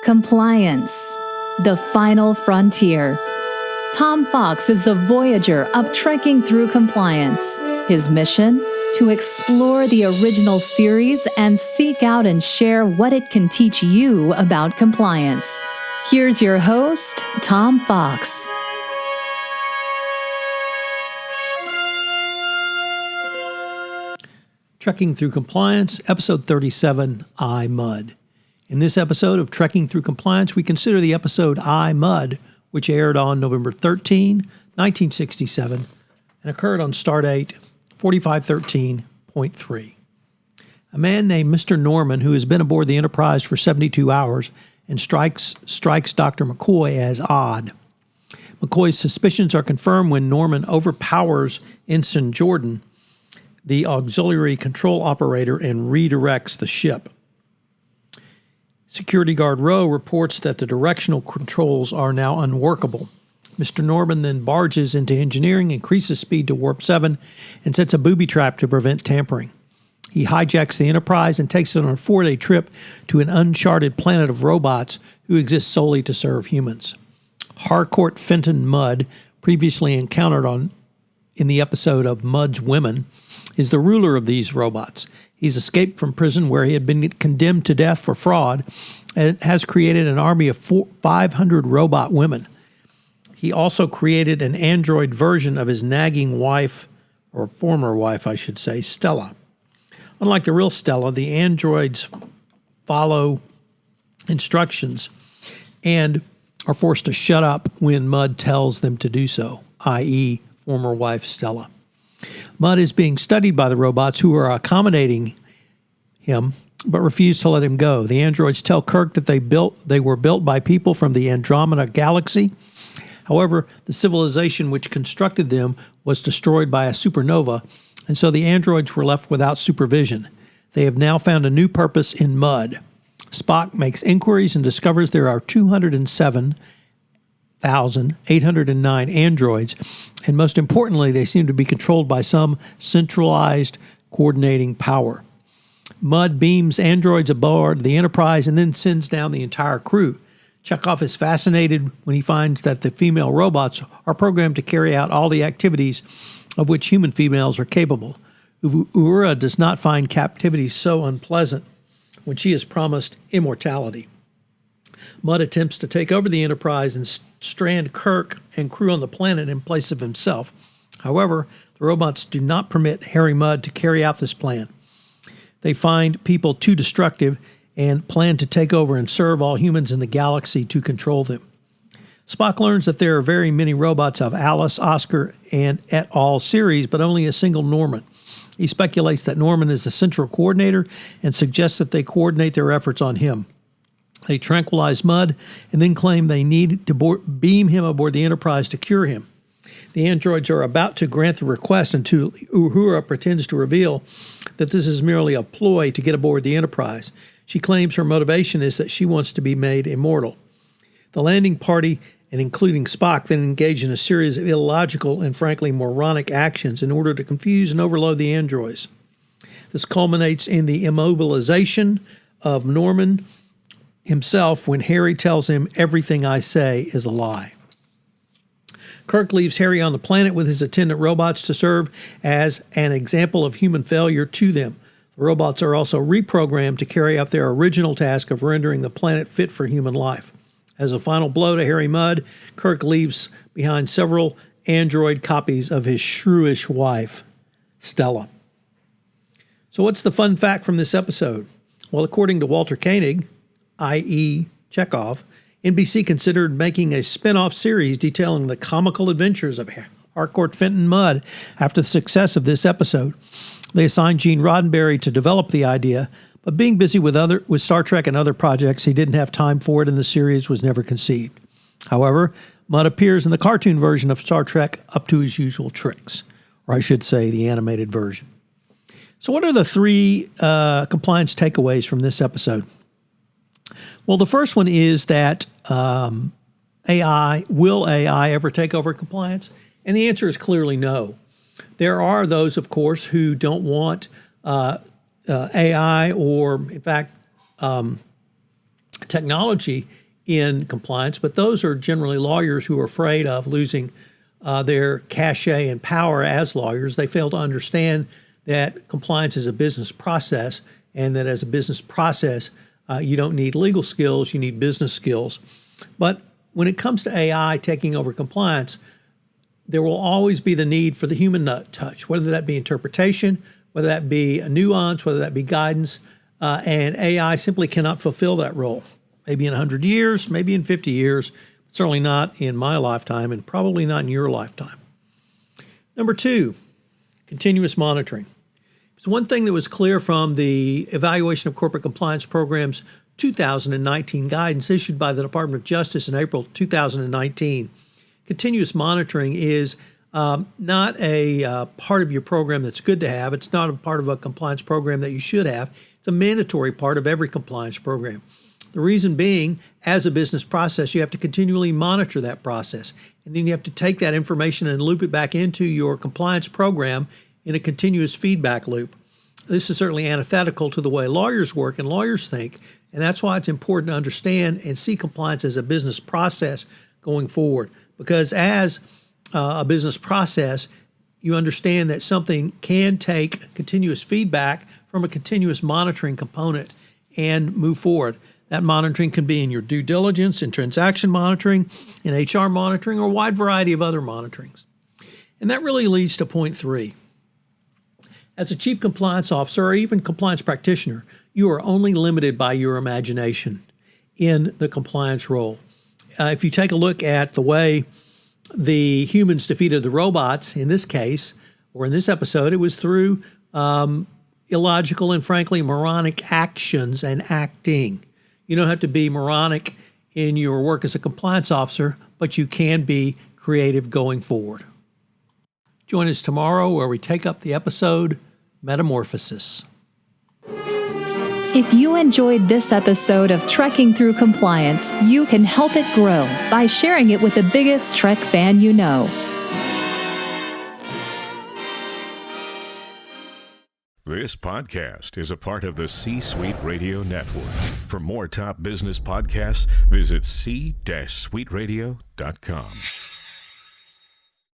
Compliance, the final frontier. Tom Fox is the voyager of trekking through compliance. His mission? To explore the original series and seek out and share what it can teach you about compliance. Here's your host, Tom Fox. Trekking Through Compliance, Episode 37, I Mud. In this episode of Trekking Through Compliance, we consider the episode I Mud, which aired on November 13, 1967, and occurred on Stardate 4513.3. A man named Mr. Norman, who has been aboard the Enterprise for 72 hours, and strikes Dr. McCoy as odd. McCoy's suspicions are confirmed when Norman overpowers Ensign Jordan, the auxiliary control operator, and redirects the ship. Security guard Rowe reports that the directional controls are now unworkable. Mr. Norman then barges into engineering, increases speed to warp 7, and sets a booby trap to prevent tampering. He hijacks the Enterprise and takes it on a 4-day trip to an uncharted planet of robots who exist solely to serve humans. Harcourt Fenton Mudd, previously encountered in the episode of Mudd's Women, is the ruler of these robots. He's escaped from prison where he had been condemned to death for fraud and has created an army of 500 robot women. He also created an android version of his nagging wife, or former wife, I should say, Stella. Unlike the real Stella, the androids follow instructions and are forced to shut up when Mudd tells them to do so, i.e., former wife Stella. Mudd is being studied by the robots who are accommodating him, but refuse to let him go. The androids tell Kirk that they were built by people from the Andromeda Galaxy. However, the civilization which constructed them was destroyed by a supernova, and so the androids were left without supervision. They have now found a new purpose in Mudd. Spock makes inquiries and discovers there are 207,809 androids, and most importantly, they seem to be controlled by some centralized coordinating power. Mudd beams androids aboard the Enterprise and then sends down the entire crew. Chekhov is fascinated when he finds that the female robots are programmed to carry out all the activities of which human females are capable. Uhura does not find captivity so unpleasant when she is promised immortality. Mudd attempts to take over the Enterprise and strand Kirk and crew on the planet in place of himself. However, the robots do not permit Harry Mudd to carry out this plan. They find people too destructive and plan to take over and serve all humans in the galaxy to control them. Spock learns that there are very many robots of Alice, Oscar, and et al. Series, but only a single Norman. He speculates that Norman is the central coordinator and suggests that they coordinate their efforts on him. They tranquilize Mudd and then claim they need to beam him aboard the Enterprise to cure him. The androids are about to grant the request until Uhura pretends to reveal that this is merely a ploy to get aboard the Enterprise. She claims her motivation is that she wants to be made immortal. The landing party, and including Spock, then engage in a series of illogical and frankly moronic actions in order to confuse and overload the androids. This culminates in the immobilization of Norman himself when Harry tells him everything I say is a lie. Kirk leaves Harry on the planet with his attendant robots to serve as an example of human failure to them. The robots are also reprogrammed to carry out their original task of rendering the planet fit for human life. As a final blow to Harry Mudd, Kirk leaves behind several android copies of his shrewish wife, Stella. So what's the fun fact from this episode? Well, according to Walter Koenig, i.e. Chekhov, NBC considered making a spin-off series detailing the comical adventures of Harcourt Fenton Mudd after the success of this episode. They assigned Gene Roddenberry to develop the idea, but being busy with Star Trek and other projects, he didn't have time for it and the series was never conceived. However, Mudd appears in the cartoon version of Star Trek up to his usual tricks, or I should say the animated version. So what are the three compliance takeaways from this episode? Well, the first one is that will AI ever take over compliance? And the answer is clearly no. There are those, of course, who don't want AI or, in fact, to technology in compliance, but those are generally lawyers who are afraid of losing their cachet and power as lawyers. They fail to understand that compliance is a business process, and that as a business process, you don't need legal skills, you need business skills. But when it comes to AI taking over compliance, there will always be the need for the human touch, whether that be interpretation, whether that be a nuance, whether that be guidance, and AI simply cannot fulfill that role. Maybe in 100 years, maybe in 50 years, but certainly not in my lifetime and probably not in your lifetime. Number 2, continuous monitoring. It's one thing that was clear from the Evaluation of Corporate Compliance Programs 2019 guidance issued by the Department of Justice in April 2019. Continuous monitoring is not a part of your program that's good to have. It's not a part of a compliance program that you should have. It's a mandatory part of every compliance program. The reason being, as a business process, you have to continually monitor that process. And then you have to take that information and loop it back into your compliance program in a continuous feedback loop. This is certainly antithetical to the way lawyers work and lawyers think. And that's why it's important to understand and see compliance as a business process going forward. Because as a business process, you understand that something can take continuous feedback from a continuous monitoring component and move forward. That monitoring can be in your due diligence, in transaction monitoring, in HR monitoring, or a wide variety of other monitorings. And that really leads to point 3. As a chief compliance officer or even compliance practitioner, you are only limited by your imagination in the compliance role. If you take a look at the way the humans defeated the robots, in this case, or in this episode, it was through illogical and frankly moronic actions and acting. You don't have to be moronic in your work as a compliance officer, but you can be creative going forward. Join us tomorrow where we take up the episode Metamorphosis. If you enjoyed this episode of Trekking Through Compliance, you can help it grow by sharing it with the biggest Trek fan you know. This podcast is a part of the C-Suite Radio Network. For more top business podcasts, visit c-suiteradio.com.